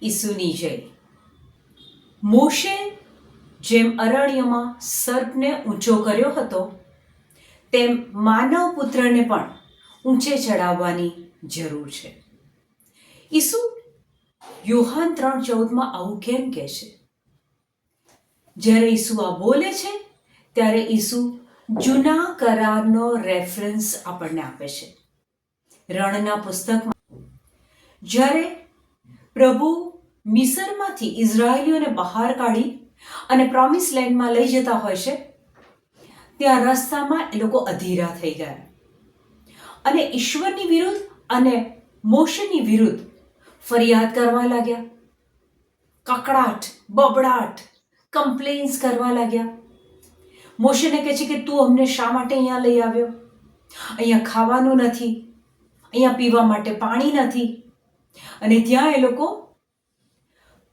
ઈસુની જય. મોશે જેમ અરણ્યમાં સર્પને ઊંચો કર્યો હતો તેમ માનવ પુત્રને પણ ઊંચે ચડાવવાની જરૂર છે. ઈસુ યોહાન 3:14 આવું કેમ કહે છે? જ્યારે ઈસુ આ બોલે છે ત્યારે ઈસુ જૂના કરારનો રેફરન્સ આપણને આપે છે. રણના પુસ્તકમાં જ્યારે પ્રભુ મિસરમાંથી ઇઝરાયેલીઓને બહાર કાઢી અને પ્રોમિસ લેન્ડમાં લઈ જતા હોય છે, ત્યાં રસ્તામાં એ લોકો અધીરા થઈ ગયા અને ઈશ્વરની વિરુદ્ધ અને મોશેની વિરુદ્ધ ફરિયાદ કરવા લાગ્યા. કકડાટ, બબડાટ, કમ્પ્લેન્સ કરવા લાગ્યા. મોશેને કહે છે કે તું અમને શા માટે અહીંયા લઈ આવ્યો? અહીંયા ખાવાનું નથી, અહીંયા પીવા માટે પાણી નથી. અને ત્યાં એ લોકો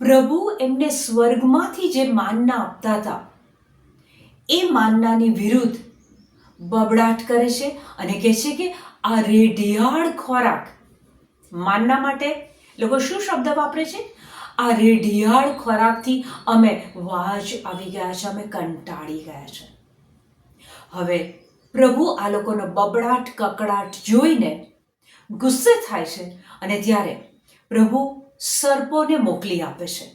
પ્રભુ એમને સ્વર્ગમાંથી જે માનના આપતા હતા એ માનનાની વિરુદ્ધ બબડાટ કરે છે અને કહે છે કે આ રેઢિયાળ ખોરાક. માનના માટે લોકો શું શબ્દ વાપરે છે? આ રેઢિયાળ ખોરાકથી અમે વાજ આવી ગયા છે, અમે કંટાળી ગયા છે. હવે પ્રભુ આ લોકોનો બબડાટ કકડાટ જોઈને ગુસ્સે થાય છે અને ત્યારે પ્રભુ સર્પોને મોકલી આપે છે.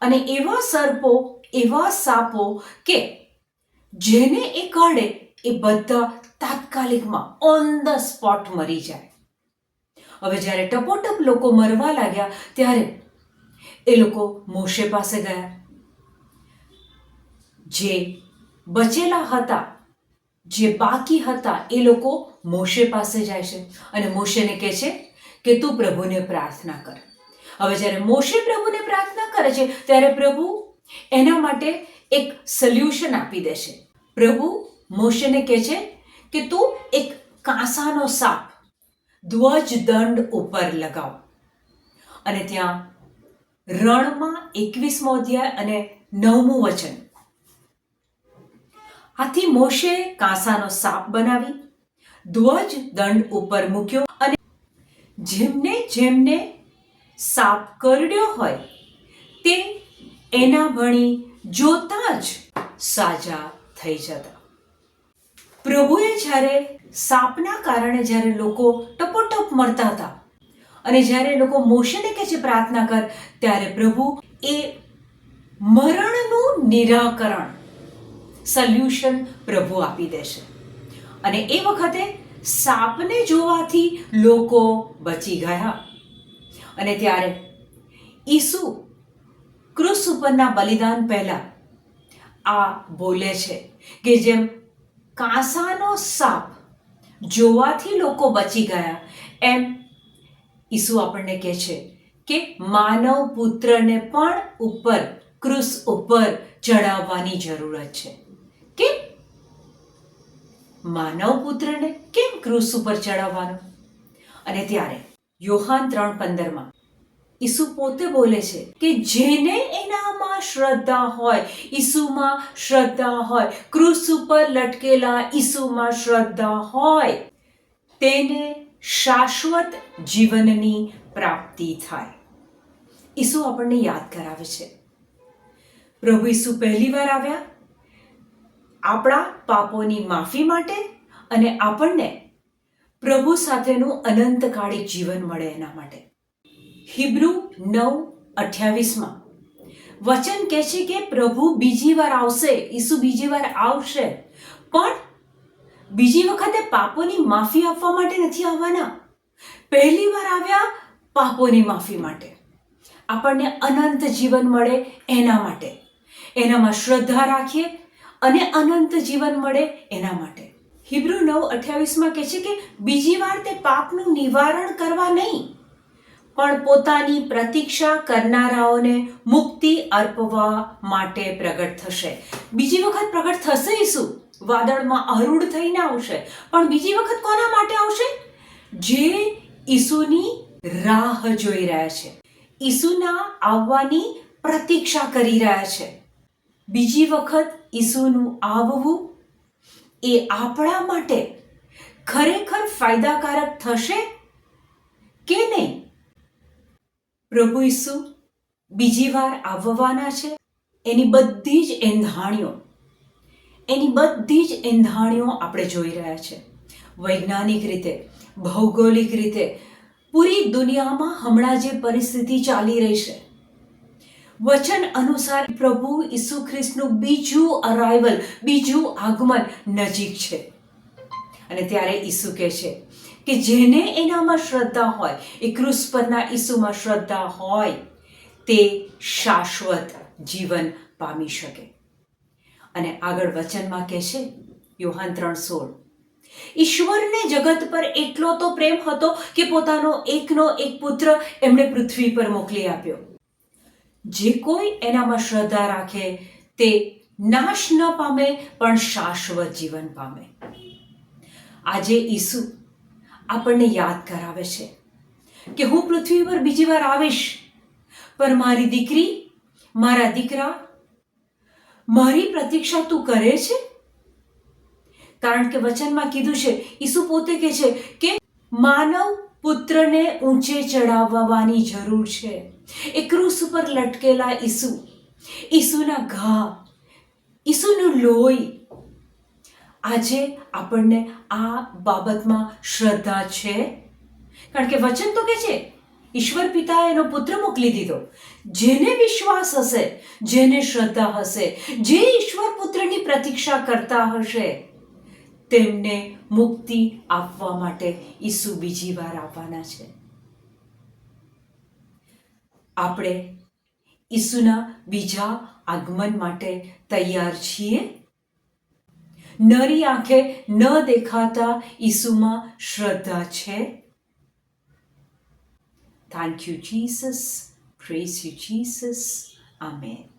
અને એવા સર્પો, એવા સાપો કે જેને એ કરડે એ બધા તાત્કાલિકમાં ઓન ધ સ્પોટ મરી જાય. હવે જ્યારે ટપોટપ લોકો મરવા લાગ્યા ત્યારે એ લોકો મોશે પાસે ગયા. જે બચેલા હતા, જે બાકી હતા, એ લોકો મોશે પાસે જાય છે અને મોશેને કહે છે કે તું પ્રભુને પ્રાર્થના કર. હવે જ્યારે મોશે પ્રભુને પ્રાર્થના કરે છે ત્યારે પ્રભુ એના માટે એક સોલ્યુશન આપી દે છે. પ્રભુ મોશેને કહે છે કે તું એક કાંસાનો સાપ ધ્વજ દંડ ઉપર લગાવ. અને ત્યાં રણમાં 21મો અધ્યાય અને 9મું વચન. આથી મોશે કાંસાનો સાપ બનાવી ધ્વજ દંડ ઉપર મૂક્યો અને જેમને જેમને સાપ કરડ્યો હોય તે એના ભણી જોતાં જ સાજા થઈ જતા. પ્રભુએ જ્યારે સાપના કારણે જ્યારે લોકો ટપોટપ મરતા હતા અને જ્યારે લોકો મોશેને કહે છે પ્રાર્થના કર, ત્યારે પ્રભુ એ મરણનું નિરાકરણ, સોલ્યુશન પ્રભુ આપી દેશે. અને એ વખતે સાપને જોવાથી લોકો બચી ગયા. અને ત્યારે ઈસુ ક્રુસ ઉપરના બલિદાન પહેલા આ બોલે છે કે જેમ કાંસાનો સાપ જોવાથી લોકો બચી ગયા, એમ ઈસુ આપણને કહે છે કે માનવ પુત્રને પણ ઉપર ક્રુસ ઉપર ચડાવવાની જરૂરત છે. કેમ માનવ પુત્રને કેમ ક્રુસ ઉપર ચડાવવાનો? અને ત્યારે યોહાન 3:15 ઈસુ પોતે બોલે છે કે જેને એનામાં શ્રદ્ધા હોય, ઈસુમાં શ્રદ્ધા હોય, ક્રુસ ઉપર લટકેલા ઈસુમાં શ્રદ્ધા હોય, તેને શાશ્વત જીવનની પ્રાપ્તિ થાય. ઈસુ આપણને યાદ કરાવે છે. પ્રભુ ઈસુ પહેલી વાર આવ્યા આપણા પાપોની માફી માટે અને આપણને પ્રભુ સાથેનું અનંતકાળિક જીવન મળે એના માટે. હિબ્રુ 9:28 વચન કહે છે કે પ્રભુ બીજી વાર આવશે, ઈસુ બીજી વાર આવશે, પણ બીજી વખતે પાપોની માફી આપવા માટે નથી આવવાના. પહેલી વાર આવ્યા પાપોની માફી માટે, આપણને અનંત જીવન મળે એના માટે, એનામાં શ્રદ્ધા રાખીએ અને અનંત જીવન મળે એના માટે. હિબ્રુ 9:28 કહે છે કે બીજી વાર તે પાપનું નિવારણ કરવા નહીં, પણ પોતાની પ્રતીક્ષા કરનારાઓને મુક્તિ અર્પવા માટે પ્રગટ થશે. બીજી વખત પ્રગટ થશે ઈસુ, વાદળમાં આરૂઢ થઈને આવશે, પણ બીજી વખત કોના માટે આવશે? જે ઈસુની રાહ જોઈ રહ્યા છે, ઈસુના આવવાની પ્રતીક્ષા કરી રહ્યા છે. બીજી વખત ઈસુનું આવવું એ આપણા માટે ખરેખર ફાયદાકારક થશે કે નહીં? પ્રભુ ઈસુ બીજી વાર આવવાના છે, એની બધી જ એંધાણીઓ આપણે જોઈ રહ્યા છે. વૈજ્ઞાનિક રીતે, ભૌગોલિક રીતે પૂરી દુનિયામાં હમણાં જે પરિસ્થિતિ ચાલી રહી છે, વચન અનુસાર પ્રભુ ઈસુ ખ્રિસ્તનું બીજું આગમન નજીક છે. અને ત્યારે ઈસુ કહે છે કે જેને એનામાં શ્રદ્ધા હોય, એ ક્રૂસ પરના ઈસુમાં શ્રદ્ધા હોય, તે શાશ્વત જીવન પામી શકે. અને આગળ વચનમાં કહે છે, યોહાન 3:16, ઈશ્વરને જગત પર એટલો તો પ્રેમ હતો કે પોતાનો એકનો એક પુત્ર એમણે પૃથ્વી પર મોકલી આપ્યો. જે કોઈ એનામાં શ્રદ્ધા રાખે તે નાશ ન પામે, પણ શાશ્વત જીવન પામે. આજે ઈસુ આપણને યાદ કરાવે છે કે હું પૃથ્વી પર બીજી વાર આવીશ, પણ મારી દીકરી, મારા દીકરા, મારી પ્રતીક્ષા તું કરે છે? કારણ કે વચનમાં કીધું છે, ઈસુ પોતે કહે છે કે માનવ પુત્રને ઊંચે ચડાવવાની જરૂર છે. એ ક્રૂસ ઉપર લટકેલા ઈસુના ઘા, ઈસુનું લોહી. આજે આપણને આ બાબતમાં શ્રદ્ધા છે? કારણ કે વચન તો કહે છે, ઈશ્વર પિતાએ એનો પુત્ર મોકલી દીધો. જેને વિશ્વાસ હશે, જેને શ્રદ્ધા હશે, જે ઈશ્વર પુત્રની પ્રતીક્ષા કરતા હશે, તેમને મુક્તિ આપવા માટે ઈસુ બીજી વાર આવવાના છે. આપણે ઈસુના બીજા આગમન માટે તૈયાર છીએ? નરી આંખે ન દેખાતા ઈસુમાં શ્રદ્ધા છે? Thank you, Jesus. Praise you, Jesus. Amen.